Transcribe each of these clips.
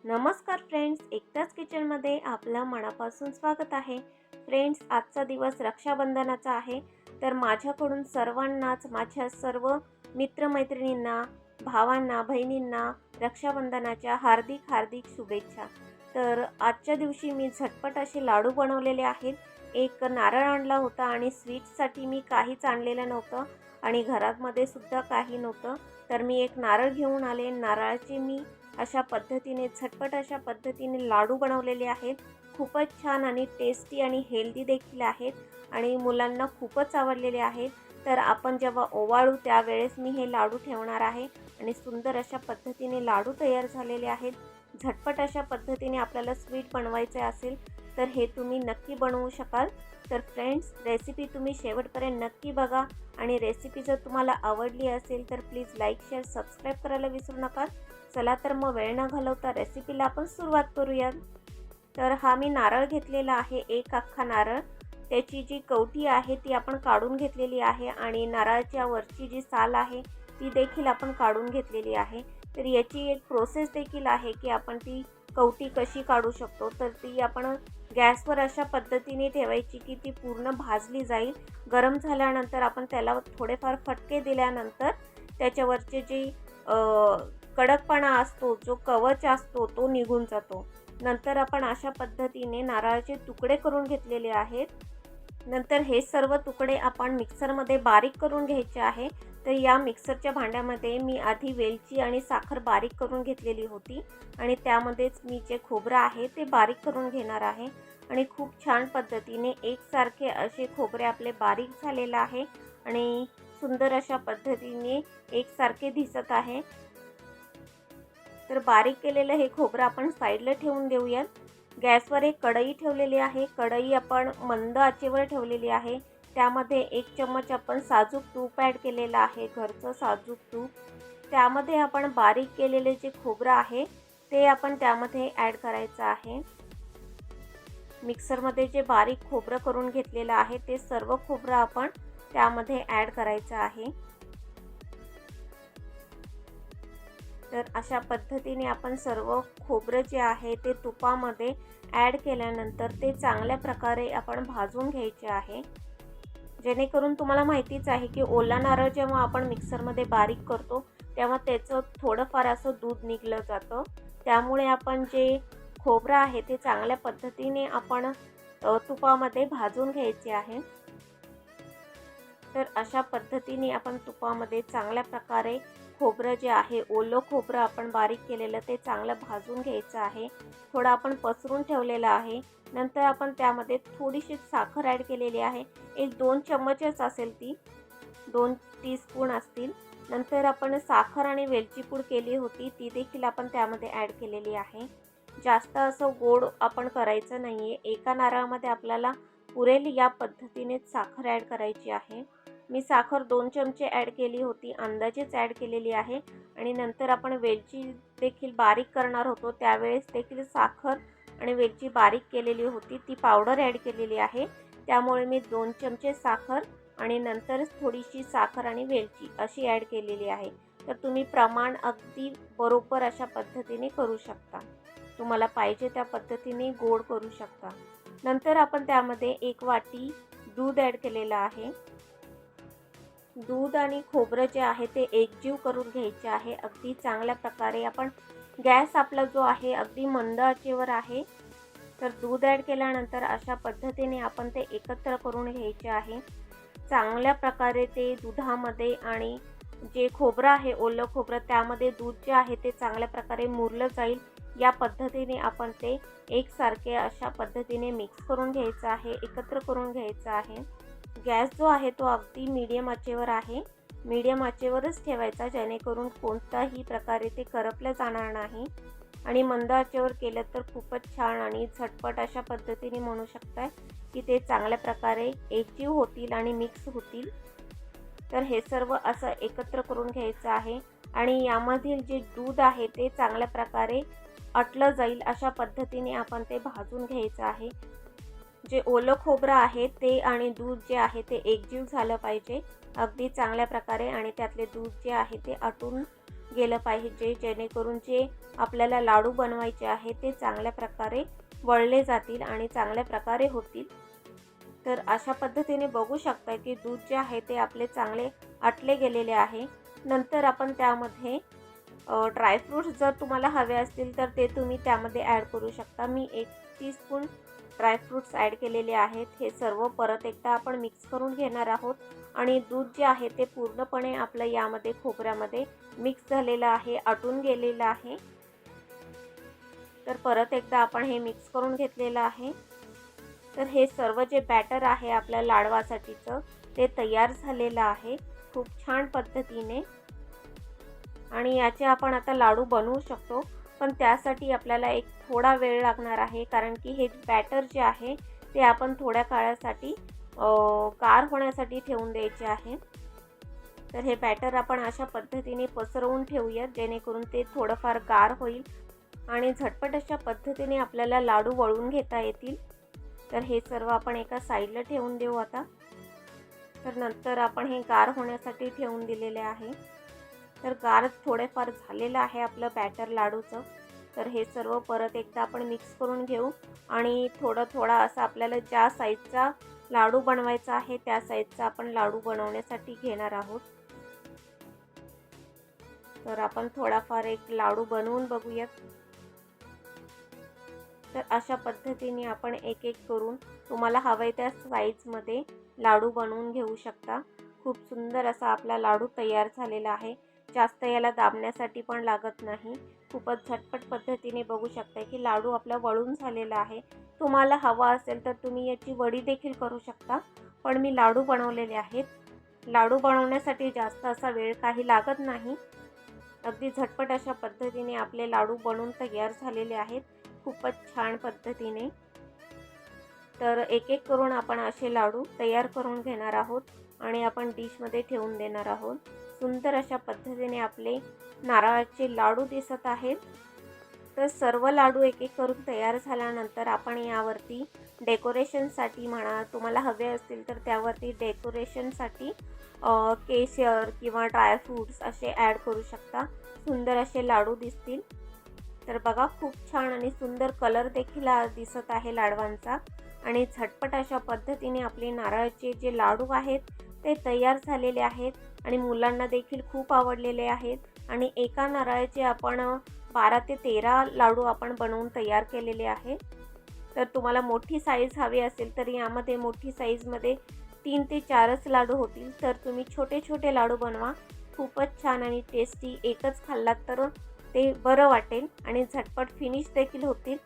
नमस्कार फ्रेंड्स, एकताच किचनमध्ये आपलं मनापासून स्वागत आहे. फ्रेंड्स, आजचा दिवस रक्षाबंधनाचा आहे. तर माझ्याकडून सर्वांनाच, माझ्या सर्व मित्रमैत्रिणींना, भावांना, बहिणींना रक्षाबंधनाच्या हार्दिक हार्दिक शुभेच्छा. तर आजच्या दिवशी मी झटपट असे लाडू बनवलेले आहेत. एक नारळ आणला होता आणि स्वीट्ससाठी मी काहीच आणलेलं नव्हतं आणि घरामध्ये सुद्धा काही नव्हतं. तर मी एक नारळ घेऊन आले. नारळाचे मी अशा पद्धतीने झटपट अशा पद्धतीने लाडू बनवलेले आहेत. खूपच छान आणि टेस्टी आणि हेल्दी देखील आहेत आणि मुलांना खूपच आवडलेले आहेत. तर आपण जेव्हा ओवाळू त्यावेळेस मी हे लाडू ठेवणार आहे आणि सुंदर अशा पद्धतीने लाडू तयार झालेले आहेत. झटपट अशा पद्धतीने आपल्याला स्वीट बनवायचे असेल तर हे तुम्ही नक्की बनवू शकाल. तर फ्रेंड्स, रेसिपी तुम्ही शेवटपर्यंत नक्की बघा आणि रेसिपी जर तुम्हाला आवडली असेल तर प्लीज लाईक, शेअर, सबस्क्राईब करायला विसरू नका. चला तर मग वेळ न घालवता रेसिपीला आपण सुरुवात करूयात. तर हा मी नारळ घेतलेला आहे, एक अख्खा नारळ. त्याची जी कवठी आहे ती आपण काढून घेतलेली आहे आणि नारळाच्या वरची जी साल आहे ती देखील आपण काढून घेतलेली आहे. तर याची एक प्रोसेस देखील आहे की आपण ती कवठी कशी काढू शकतो. तर ती आपण गॅसवर अशा पद्धतीने ठेवायची की ती पूर्ण भाजली जाईल. गरम झाल्यानंतर आपण त्याला थोडेफार फटके दिल्यानंतर त्याच्यावरचे जे कडकपणा असतो, जो कवच असतो तो निघून जातो. नंतर आपण अशा पद्धतीने नारळाचे तुकडे करून घेतलेले आहेत. नंतर हे सर्व तुकडे आपण मिक्सरमध्ये बारीक करून घ्यायचे आहे. तर या मिक्सरच्या भांड्यामध्ये मी आधी वेलची आणि साखर बारीक करून घेतलेली होती आणि त्यामध्येच मी जे खोबरं आहे ते बारीक करून घेणार आहे आणि खूप छान पद्धतीने एकसारखे असे खोबरे आपले बारीक झालेले आहे आणि सुंदर अशा पद्धतीने एकसारखे दिसत आहे. तर बारीक केलेलं हे खोबरं आपण साईडला ठेवून देऊयात. गॅसवर एक कढई ठेवलेली आहे. कढई आपण मंद आचेवर ठेवलेली आहे. त्यामध्ये 1 चम्मच आपण साजूक तूप ॲड केलेलं आहे, घरचं साजूक तूप. त्यामध्ये आपण बारीक केलेले जे खोबरं आहे ते आपण त्यामध्ये ॲड करायचं आहे. मिक्सरमध्ये जे बारीक खोबरं करून घेतलेलं आहे ते सर्व खोबरं आपण त्यामध्ये ॲड करायचं आहे. तर अशा पद्धतीने आपण सर्व खोबरं जे आहे ते तुपामध्ये ॲड केल्यानंतर ते चांगल्या प्रकारे आपण भाजून घ्यायचे आहे. जेणेकरून तुम्हाला माहितीच आहे की ओला नारळ जेव्हा आपण मिक्सरमध्ये बारीक करतो तेव्हा त्याचं थोडंफार असं दूध निघलं जातं. त्यामुळे आपण जे खोबरं आहे ते चांगल्या पद्धतीने आपण तुपामध्ये भाजून घ्यायचे आहे. तर अशा पद्धतीने आपण तुपामध्ये चांगल्या प्रकारे खोबरं जे आहे, ओलं खोबरं आपण बारीक केलेलं ते चांगलं भाजून घ्यायचं आहे. थोडं आपण पसरून ठेवलेलं आहे. नंतर आपण त्यामध्ये थोडीशी साखर ॲड केलेली आहे. 1-2 चम्मचच असेल ती, 2 टीस्पून असतील. नंतर आपण साखर आणि वेलची पूड केली होती ती देखील आपण त्यामध्ये ॲड केलेली आहे. जास्त असं गोड आपण करायचं नाही आहे. एका नारळामध्ये आपल्याला पुरेल या पद्धतीनेच साखर ॲड करायची आहे. मी साखर 2 चमचे ॲड केली होती, अंदाजेच ॲड केलेली आहे आणि नंतर आपण वेलची देखील बारीक करणार होतो त्यावेळेस देखील साखर आणि वेलची बारीक केलेली होती, ती पावडर ॲड केलेली आहे. त्यामुळे मी 2 चमचे साखर आणि नंतर थोडीशी साखर आणि वेलची अशी ॲड केलेली आहे. तर तुम्ही प्रमाण अगदी बरोबर अशा पद्धतीने करू शकता. तुम्हाला पाहिजे त्या पद्धतीने गोड करू शकता. नंतर आपण त्यामध्ये 1 वाटी दूध ॲड केलेलं आहे. दूध आणि खोबरं जे आहे ते एकजीव करून घ्यायचे आहे. अगदी चांगल्या प्रकारे आपण गॅस आपला जो आहे अगदी मंद आचेवर आहे. तर दूध ॲड केल्यानंतर अशा पद्धतीने आपण ते एकत्र करून घ्यायचे आहे. चांगल्या प्रकारे ते दुधामध्ये आणि जे खोबरं आहे, ओलं खोबरं, त्यामध्ये दूध जे आहे ते चांगल्या प्रकारे मुरलं जाईल या पद्धतीने आपण ते एकसारखे अशा पद्धतीने मिक्स करून घ्यायचं आहे, एकत्र करून घ्यायचं आहे. गॅस जो आहे तो अगदी मीडियम आचेवर आहे. मीडियम आचेवरच ठेवायचा जेणेकरून कोणत्याही प्रकारे ते करपलं जाणार नाही आणि मंद आचेवर केलं तर खूपच छान आणि झटपट अशा पद्धतीने म्हणू शकताय की ते चांगल्या प्रकारे एकजीव होतील आणि मिक्स होतील. तर हे सर्व असं एकत्र करून घ्यायचं आहे आणि यामधील जे दूध आहे ते चांगल्या प्रकारे आटलं जाईल अशा पद्धतीने आपण ते भाजून घ्यायचं आहे. जे ओलं खोबरं आहे ते आणि दूध जे आहे ते एकजीव झालं पाहिजे अगदी चांगल्या प्रकारे आणि त्यातले दूध जे आहे ते आटून गेलं पाहिजे, जेणेकरून जे आपल्याला लाडू बनवायचे आहे ते चांगल्या प्रकारे वळले जातील आणि चांगल्या प्रकारे होतील। तर अशा पद्धतीने बघू शकता की दूध जे आहे ते आपले चांगले आटले गेलेले आहे। नंतर आपण त्यामध्ये ड्रायफ्रूट्स जर तुम्हाला हवे असतील तर ते तुम्ही त्यामध्ये ॲड करू शकता। मी 1 टीस्पून ड्रायफ्रूट्स ॲड केलेले आहेत। हे सर्व परत एकदा आपण मिक्स करून घेणार आहोत आणि दूध जे आहे ते पूर्णपणे आपलं यामध्ये खोबऱ्यामध्ये मिक्स झालेलं आहे, आटून गेलेलं आहे। तर परत एकदा आपण हे मिक्स करून घेतलेलं आहे। तर हे सर्व जे बॅटर आहे आपल्या लाडवासाठीचं ते तयार झालेलं आहे खूप छान पद्धतीने। आणि याचे आपण आता लाडू बनवू शकतो, पण त्यासाठी आपल्याला एक थोडा वेळ लागणार आहे, कारण की हे बॅटर जे आहे ते आपण थोड्या काळासाठी गार होण्यासाठी ठेवून द्यायचे आहे। तर हे बॅटर आपण अशा पद्धतीने पसरवून ठेवूया, जेणेकरून ते थोडंफार गार होईल आणि झटपट अशा पद्धतीने आपल्याला लाडू वळून घेता येतील। तर हे सर्व आपण एका साईडला ठेवून देऊ आता। तर नंतर आपण हे गार होण्यासाठी ठेवून दिलेले आहे। तर गार थोडेफार झालेलं आहे आपलं बॅटर लाडूचं। तर हे सर्व परत एकदा आपण मिक्स करून घेऊ आणि थोडं असं आपल्याला ज्या साईजचा लाडू बनवायचा आहे त्या साईजचा आपण लाडू बनवण्यासाठी घेणार आहोत। तर आपण थोडाफार एक लाडू बनवून बघूयात। तर अशा पद्धतीने आपण एक एक करून तुम्हाला हवे त्या साईजमध्ये लाडू बनवून घेऊ शकता। खूप सुंदर असा आपला लाडू तयार झालेला आहे। जास्त याला दाबण्यासाठी पण लागत नाही। खूपच झटपट पद्धतीने बघू शकता की लाडू आपला वळून झालेला आहे। तुम्हाला हवा असेल तर तुम्ही याची वडी देखील करू शकता, पण मी लाडू बनवलेले आहेत। लाडू बनवण्यासाठी जास्त असा वेळ काही लागत नाही। अगदी झटपट अशा पद्धतीने आपले लाडू बनवून तयार झालेले आहेत खूपच छान पद्धतीने। तर एक एक करून आपण असे लाडू तयार करून घेणार आहोत आणि आपण डिशमध्ये ठेवून देणार आहोत। सुंदर अशा पद्धतीने आपले नारळाचे लाडू दिसत आहेत। तर सर्व लाडू एक एक करून तयार झाल्यानंतर आपण यावरती डेकोरेशनसाठी म्हणा, तुम्हाला हवे असतील तर त्यावरती डेकोरेशनसाठी केशर किंवा ड्रायफ्रूट्स असे ॲड करू शकता। सुंदर असे लाडू दिसतील। तर बघा खूप छान आणि सुंदर कलर देखील दिसत आहे लाडवांचा आणि झटपट अशा पद्धतीने आपले नारळाचे जे लाडू आहेत ते तयार झालेले आहेत आणि मुलांना देखील खूप आवडलेले आहेत। आणि एका नारळाचे आपण 12 ते 13 लाडू आपण बनवून तयार केलेले आहेत। तर तुम्हाला मोठी साईज हवी असेल तर यामध्ये मोठी साईजमध्ये 3 ते 4च लाडू होतील। तर तुम्ही छोटे छोटे लाडू बनवा, खूपच छान आणि टेस्टी। एकच खाल्लात तर ते बरं वाटेल आणि झटपट फिनिश देखील होतील।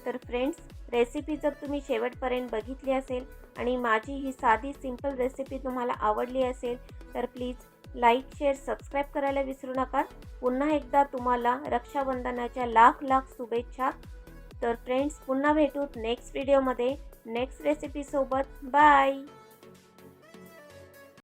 तर फ्रेंड्स, रेसिपी जर तुम्ही शेवटपर्यंत बघितली असेल आणि माझी ही साधी सिंपल रेसिपी तुम्हाला आवडली असेल तर प्लीज लाईक, शेअर, सबस्क्राईब करायला विसरू नका। पुन्हा एकदा तुम्हाला रक्षाबंधनाच्या लाख लाख शुभेच्छा। तर फ्रेंड्स, पुन्हा भेटू नेक्स्ट व्हिडिओमध्ये नेक्स्ट रेसिपीसोबत। बाय।